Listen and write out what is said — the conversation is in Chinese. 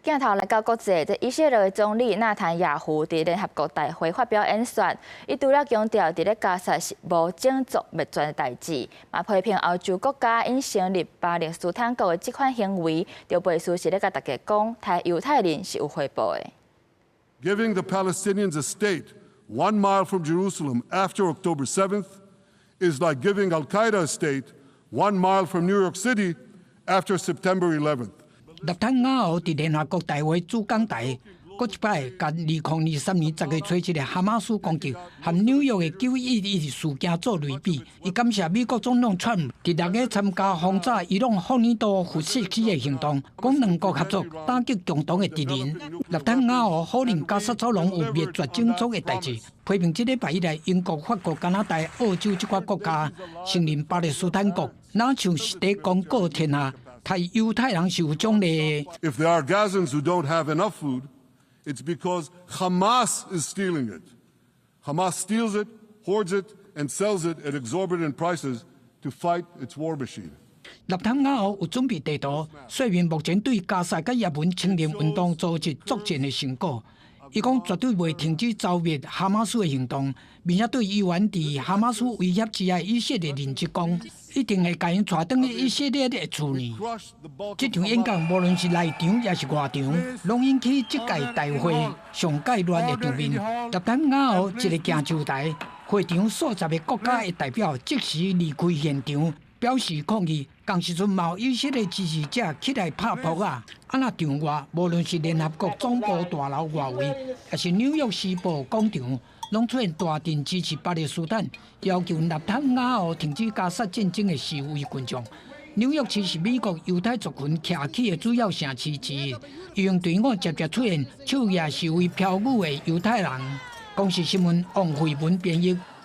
镜头来到国际，以色列总理纳坦雅胡伫联合国大会发表演说，伊除了强调伫咧加沙是无种族灭绝的代志，嘛批评欧洲国家因成立巴勒斯坦国的这款行为，就背书是咧甲大家讲，台犹太人是有回报的。Giving the Palestinians a state 1 mile from Jerusalem after October 7th is like giving Al Qaeda a state 1 mile from New York City after September 11th. 纳坦雅胡伫联合国大会主讲台，搁一摆甲2023年10月初一个哈马斯攻击和纽约的911事件做类比。伊感谢美国总统川普伫6月参加轰炸伊朗霍尼多核设施的行动，讲两国合作打击共同的敌人。纳坦雅胡否认加沙走廊有灭绝种族的代志，批评这礼拜以来英国、法国、加拿大、澳洲这些国家承认巴勒斯坦国，哪像是在公告天下。太犹太人是有种的。If there are Gazans who don't have enough food, it's because Hamas is stealing it. Hamas steals it, hoards it, and sells it at exorbitant prices to fight its war machine. 纳坦雅胡有准备地图，说明目前对加沙甲也门青年运动组织作战的成果。伊讲绝对袂停止消灭哈马斯的行动，并且对伊原伫哈马斯威胁之下以色列人质讲，一定会将因带返去以色列的厝呢。这场演讲无论是内场也是外场，拢引起这届大会上界乱的场面。纳坦雅胡一个行就台，会场数十个国家的代表即时离开现场。表示抗议，同时阵嘛有以色列支持者起来拍扑啊！那场外，无论是联合国总部大楼外围，还是纽约时报广场，拢出现大阵支持巴勒斯坦，要求纳坦雅胡停止加沙战争的示威群众。纽约市是美国犹太族群徛起的主要城市之一，伊用队伍接出现昼夜示威飘舞的犹太人。公视新闻王慧文编译。